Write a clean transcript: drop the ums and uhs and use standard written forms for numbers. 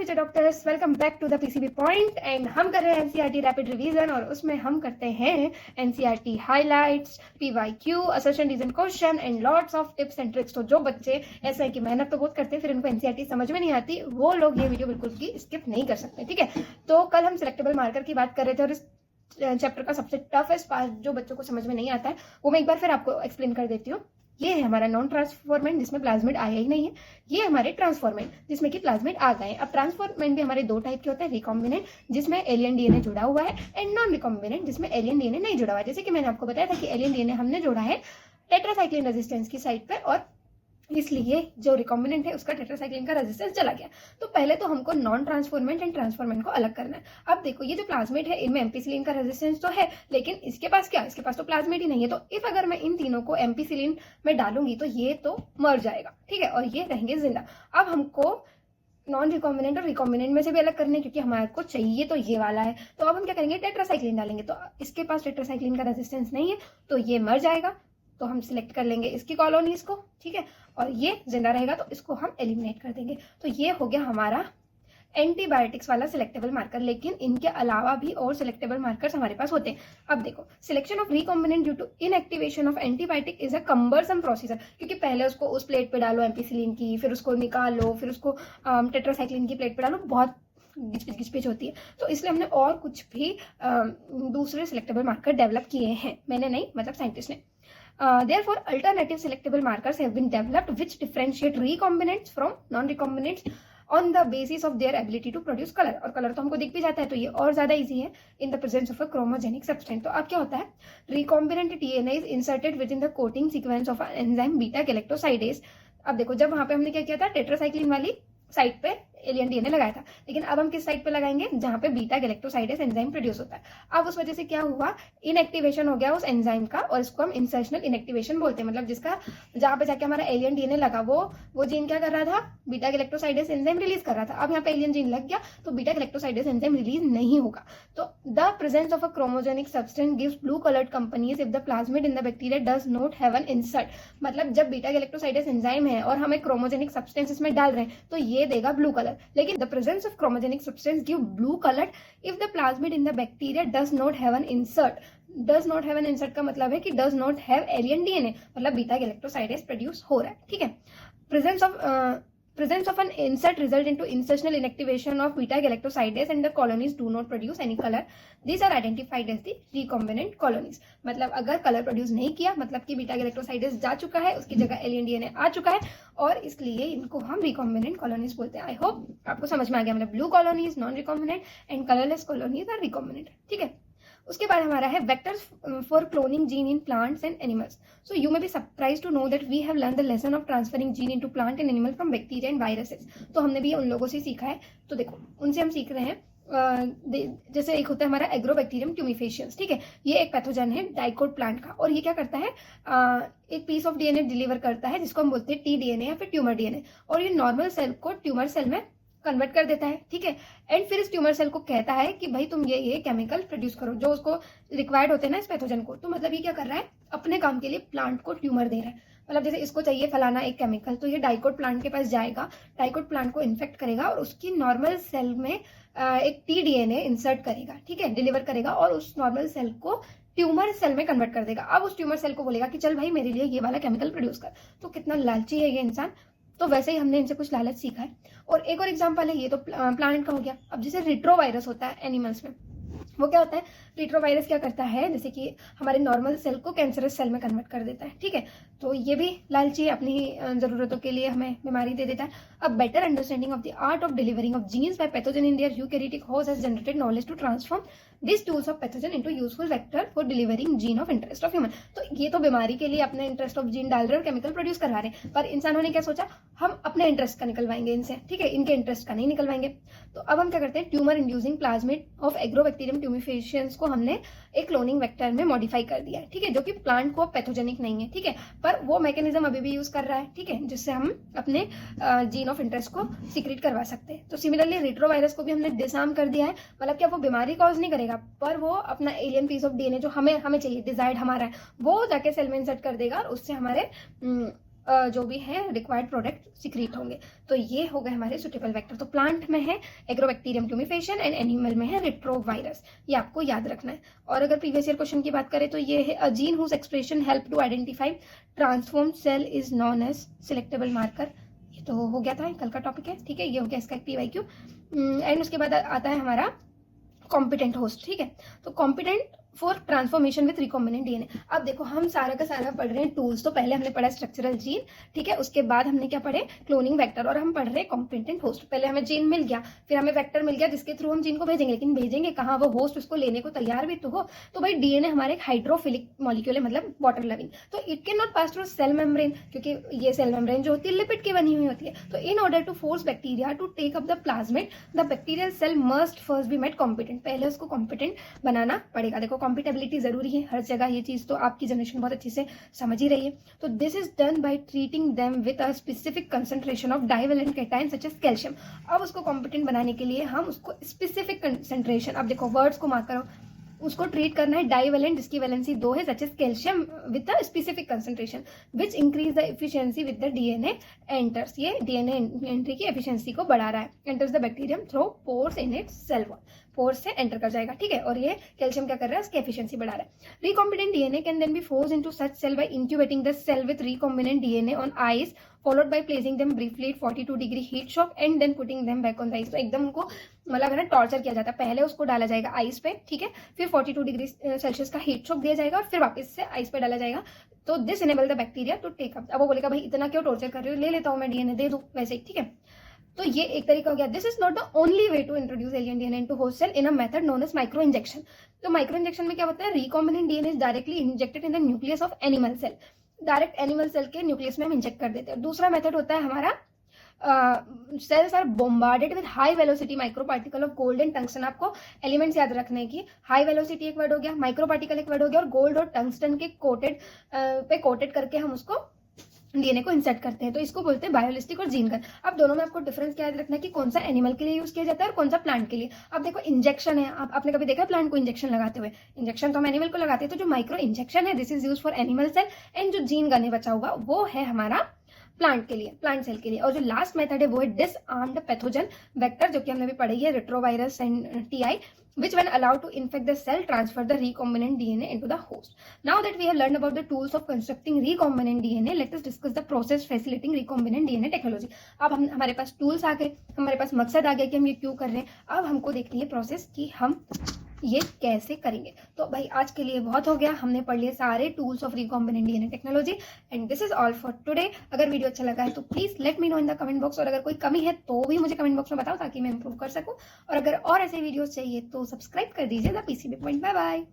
Future doctors, welcome back to the PCB point. And हम कर रहे हैं एनसीईआरटी रैपिड रिवीजन और उसमें हम करते हैं NCERT highlights, PYQ, assertion reason question and lots of tips and tricks. तो जो बच्चे ऐसा है कि मेहनत तो बहुत करते हैं फिर उनको एनसीईआरटी समझ में नहीं आती, वो लोग ये वीडियो बिल्कुल भी स्किप नहीं कर सकते। ठीक है, तो कल हम सिलेक्टेबल मार्कर की बात कर रहे थे और इस चैप्टर का सबसे टफेस्ट पार्ट जो बच्चों को समझ में नहीं आता है वो मैं एक बार फिर आपको एक्सप्लेन कर देती हूँ। ये है हमारा नॉन ट्रांसफॉर्मेंट जिसमें प्लाज्मिड आया ही नहीं है। ये हमारे ट्रांसफॉर्मेंट जिसमें कि प्लाज्मिड आ गए। अब ट्रांसफॉर्मेंट भी हमारे दो टाइप के होते हैं, रिकॉम्बिनेंट जिसमें एलियन डीएनए जुड़ा हुआ है एंड नॉन रिकॉम्बिनेंट जिसमें एलियन डीएनए नहीं जुड़ा हुआ है। जैसे कि मैंने आपको बताया था कि एलियन डीएनए हमने जोड़ा है टेट्रासाइक्लिन रेजिस्टेंस की साइड पर और इसलिए जो रिकॉम्बिनेंट है उसका टेट्रासाइक्लिन का रेजिस्टेंस चला गया। तो पहले तो हमको नॉन ट्रांसफॉर्मेंट एंड ट्रांसफॉर्मेंट को अलग करना है। अब देखो ये जो प्लाज्मिड है इनमें एम्पीसिलिन का रेजिस्टेंस तो है, लेकिन इसके पास क्या, इसके पास तो प्लाज्मिड ही नहीं है। तो इफ अगर मैं इन तीनों को एम्पीसिलिन में डालूंगी तो ये तो मर जाएगा, ठीक है, और ये रहेंगे जिंदा। अब हमको नॉन रिकॉम्बिनेंट और रिकॉम्बिनेंट में से भी अलग करने, क्योंकि हमारे को चाहिए तो ये वाला है। तो अब हम क्या करेंगे, टेट्रासाइक्लिन डालेंगे। तो इसके पास टेट्रासाइक्लिन का रेजिस्टेंस नहीं है तो ये मर जाएगा। तो हम सिलेक्ट कर लेंगे इसकी कॉलोनीज को, ठीक है, और ये जिंदा रहेगा तो इसको हम एलिमिनेट कर देंगे। तो ये हो गया हमारा एंटीबायोटिक्स वाला सिलेक्टेबल मार्कर। लेकिन इनके अलावा भी और सिलेक्टेबल मार्कर्स हमारे पास होते हैं। अब देखो, selection of recombinant due to inactivation of antibiotic is a cumbersome procedure, क्योंकि पहले उसको उस प्लेट पे डालो एम्पीसिलिन की, फिर उसको निकालो, फिर उसको टेट्रासाइक्लिन की प्लेट पे डालो, बहुत घिचपिच होती है। तो इसलिए हमने और कुछ भी दूसरे सिलेक्टेबल मार्कर डेवलप किए हैं। मैंने नहीं, मतलब साइंटिस्ट ने। Therefore, alternative selectable markers have been developed which differentiate recombinants from non-recombinants on the basis of their ability to produce color। और कलर तो हमको दिख भी जाता है, तो ये और ज्यादा इजी है in the presence of a chromogenic substance. तो अब क्या होता है, recombinant DNA is inserted with in the coating sequence of enzyme beta galactosidase. अब देखो, जब वहां पे हमने क्या किया था, टेट्रासाइक्लिन वाली साइड पे एलियन डीएनए लगाया था, लेकिन अब हम किस साइड पे लगाएंगे, जहां पे बीटा गैलेक्टोसाइडेस एंजाइम प्रोड्यूस होता है। अब उस वजह से क्या हुआ, इनएक्टिवेशन हो गया उस एंजाइम का, और इसको हम इंसर्शनल इनएक्टिवेशन बोलते हैं। मतलब जिसका जहां पे जाके हमारा एलियन डीएनए लगा वो जीन क्या कर रहा था, बीटा गैलेक्टोसाइडेस एंजाइम रिलीज कर रहा था। अब यहाँ पे एलियन जीन लग गया तो बीटा गैलेक्टोसाइडेस एंजाइम रिलीज नहीं होगा। तो the presence of a chromogenic substance gives blue coloured companies if the plasmid in the bacteria does not have an insert. मतलब जब बीटा गैलेक्टोसाइडेस एंजाइम है और हमें क्रोमोजेनिक सब्सटेंस इसमें डाल रहे हैं तो ये देगा ब्लू कलर। लेकिन the presence of chromogenic substance give blue color if the plasmid in the bacteria does not have an insert। does not have an insert का मतलब है कि does not have alien DNA, मतलब beta galactosidase produce हो रहा है, ठीक है। Presence of an insert result into insertional inactivation of beta galactosidase and the colonies do not produce any color. These are identified as the recombinant colonies। मतलब अगर colour produce नहीं किया मतलब कि बीटा गैलेक्टोसाइडेस जा चुका है, उसकी जगह एलियन डीएनए आ चुका है, और इसलिए इनको हम रिकॉम्बिनेंट कॉलोनीज बोलते हैं। आई होप आपको समझ में आ गया। मतलब blue colonies non recombinant and colourless colonies are recombinant, ठीक है। उसके बाद हमारा है vectors for cloning gene in plants and animals. So you may be surprise to know that we have learn the lesson of transferring gene into plant and animal from bacteria and viruses. तो हमने भी उन लोगों से सीखा है। तो देखो, उनसे हम सीख रहे हैं जैसे एक होता है हमारा एग्रोबैक्टीरियम ट्यूमिफेशियंस, ठीक है। ये एक पैथोजन है डाइकोट प्लांट का, और ये क्या करता है, एक पीस ऑफ डीएनए डिलीवर करता है जिसको हम बोलते हैं टी डीएनए या फिर ट्यूमर डीएनए, और ये नॉर्मल सेल को ट्यूमर सेल में कन्वर्ट कर देता है, ठीक है। एंड फिर इस ट्यूमर सेल को कहता है कि भाई तुम ये केमिकल प्रोड्यूस करो जो उसको रिक्वायर्ड होते हैं ना इस पैथोजन को। तो मतलब ये क्या कर रहा है, अपने काम के लिए प्लांट को ट्यूमर दे रहा है। मतलब जैसे इसको चाहिए फलाना एक केमिकल, तो ये डाइकोट प्लांट के पास जाएगा, डाइकोट प्लांट को इन्फेक्ट करेगा और उसकी नॉर्मल सेल में एक टी डीएनए इंसर्ट करेगा, ठीक है, डिलीवर करेगा, और उस नॉर्मल सेल को ट्यूमर सेल में कन्वर्ट कर देगा। अब उस ट्यूमर सेल को बोलेगा कि चल भाई मेरे लिए ये वाला केमिकल प्रोड्यूस कर। तो कितना लालची है ये इंसान। तो वैसे ही हमने इनसे कुछ लालच सीखा है। और एक और एग्जांपल है, ये तो प्लांट का हो गया। अब जैसे रिट्रोवायरस होता है एनिमल्स में, वो क्या होता है, रिट्रोवायरस क्या करता है, जैसे कि हमारे नॉर्मल सेल को कैंसरस सेल में कन्वर्ट कर देता है, ठीक है। तो ये भी लालची अपनी जरूरतों के लिए हमें बीमारी दे देता है। अब better understanding of the art of delivering of genes by pathogen in their eukaryotic host has generated knowledge to transform this tools of pathogen into useful vector for delivering gene of interest of human. तो ये तो बीमारी के लिए अपने interest of gene डाल रहे हैं और केमिकल प्रोड्यूस करवा रहे हैं, पर इंसानों ने क्या सोचा, हम अपने इंटरेस्ट का निकलवाएंगे इनसे, ठीक है, इनके इंटरेस्ट का नहीं निकलवाएंगे। तो अब हम क्या करते हैं, tumour inducing plasmid of agrobacterium tumefaciens को हमने एक क्लोनिंग वेक्टर में मॉडिफाई कर दिया है, ठीक है, जो कि प्लांट को पैथोजेनिक नहीं है, ठीक है, पर वो मैकेनिज्म अभी भी यूज कर रहा है, ठीक है, जिससे हम अपने जीन ऑफ इंटरेस्ट को सीक्रेट करवा सकते हैं। तो सिमिलरली रिट्रोवायरस को भी हमने डिसआर्म कर दिया है। मतलब क्या, वो बीमारी कॉज नहीं करेगा, पर वो अपना एलियन पीस ऑफ डीएनए जो हमें चाहिए, डिजायर्ड हमारा है, वो जाके सेल में इंसर्ट कर देगा और उससे हमारे जो भी है रिक्वायर्ड प्रोडक्ट सिक्रीट होंगे। तो ये हो गए हमारे सुटेबल वेक्टर। तो प्लांट में है एग्रोबैक्टीरियम ट्यूमिफेशन एंड एनिमल में है रेट्रोवायरस, ये आपको याद रखना है। और अगर प्रीवियस ईयर क्वेश्चन की बात करें तो ये है a gene whose expression help to identify transform cell is known as selectable marker. ये तो हो गया था, कल का टॉपिक है, ठीक है, ये हो गया इसका PYQ। एंड उसके बाद आता है हमारा कॉम्पिटेंट होस्ट, ठीक है। तो competent for transformation with recombinant DNA। अब देखो हम सारा का सारा पढ़ रहे हैं टूल्स। तो पहले हमने पढ़ा स्ट्रक्चरल जीन, ठीक है, उसके बाद हमने क्या पढ़े क्लोनिंग वेक्टर, और हम पढ़ रहे हैं कॉम्पिटेंट होस्ट। पहले हमें जीन मिल गया, फिर हमें वेक्टर मिल गया जिसके थ्रू हम जीन को भेजेंगे, लेकिन भेजेंगे कहाँ, वो होस्ट उसको लेने को तैयार भी तो हो। तो भाई DNA हमारे एक हाइड्रोफिलिक मॉलिक्यूल है, मतलब वाटर लविंग, तो it can not pass through cell membrane, क्योंकि ये सेल मेम्ब्रेन जो होती है लिपिड की बनी हुई होती है। तो in order to force bacteria to take up the plasmid the bacterial cell must first be made competent. पहले उसको कॉम्पिटेंट बनाना पड़ेगा। देखो कॉम्पिटेबिलिटी जरूरी है हर जगह, ये चीज तो आपकी जनरेशन बहुत अच्छे से समझ ही रही है। तो this is done by treating them with a specific concentration of divalent cation such as calcium. अब उसको कॉम्पिटेंट बनाने के लिए हम उसको स्पेसिफिक कंसंट्रेशन, अब देखो वर्ड्स को मार्क करो, उसको ट्रीट करना है डाइवेलेंट जिसकी वैलेंसी 2 है such as calcium with a specific concentration which increase the efficiency with the DNA enters. ये DNA एंट्री की एफिशिएंसी को बढ़ा रहा है। Enters the bacterium through pores in its cell wall, pores से एंटर कर जाएगा, ठीक है। और ये कैल्शियम क्या कर रहा है, उसकी एफिशिएंसी बढ़ा रहा है। Recombinant DNA can then be forced into such cell by incubating the cell with recombinant DNA on ice followed by placing them briefly at 42-degree heat shock and then putting them back on the ice। तो एकदम उनको मतलब है ना torture किया जाता है। पहले उसको डाला जाएगा आइस पे, ठीक है, फिर 42 डिग्री सेल्सियस का हीट शॉक दिया जाएगा और फिर वापस से आइस पे डाला जाएगा। तो this enable the bacteria to take up. अब वो बोलेगा भाई इतना क्यों टॉर्चर कर रहे हो, ले लेता हूँ मैं DNA, दे दो वैसे ही, ठीक है। तो ये एक तरीका हो गया। This is not the only way to introduce alien DNA into host cell in a method known as micro injection. तो माइक्रो इंजेक्शन में क्या होता है, recombinant DNA is directly injected in the nucleus of animal cell. Direct animal cell के nucleus में हम inject कर देते हैं। दूसरा मेथड होता है हमारा cells are bombarded with high velocity micro particle of gold and tungsten. आपको एलिमेंट्स याद रखने की, हाई वेलोसिटी एक वर्ड हो गया, माइक्रो पार्टिकल एक वर्ड हो गया, और गोल्ड और टंगस्टन के कोटेड करके हम उसको DNA को इंसर्ट करते हैं। तो इसको बोलते हैं बायोलिस्टिक और जीन गन। अब दोनों में आपको डिफरेंस क्या याद रखना है कि कौन सा एनिमल के लिए यूज किया जाता है और कौन सा प्लांट के लिए। अब देखो इंजेक्शन है, आपने कभी देखा प्लांट को इंजेक्शन लगाते हुए? इंजेक्शन तो हम एनिमल को लगाते हैं। तो जो माइक्रो इंजेक्शन है this is use for animal cell, and जो जीन गन है बचा हुआ वो है हमारा प्लांट के लिए, प्लांट सेल के लिए। और जो लास्ट मेथड है वो है डिसआर्म्ड पैथोजन वेक्टर, जो कि हमने भी पढ़ी है, retrovirus and TI, which when allowed to infect the cell transfer the recombinant DNA into the host. Now that we have learned about the tools of constructing recombinant DNA, let us discuss the process facilitating recombinant DNA technology. अब हमारे पास tools आ गए, हमारे पास मकसद आ गया कि हम ये क्यों कर रहे हैं। अब हमको देखनी है प्रोसेस कि हम ये कैसे करेंगे। तो भाई आज के लिए बहुत हो गया, हमने पढ़ लिए सारे tools of recombinant DNA technology, and this is all for today. अगर वीडियो अच्छा लगा है तो please let me know in the comment box, और अगर कोई कमी है तो भी मुझे कमेंट बॉक्स में बताओ ताकि मैं इंप्रूव कर सकूं। और अगर और ऐसे वीडियोस चाहिए तो सब्सक्राइब कर दीजिए the PCB point. Bye bye.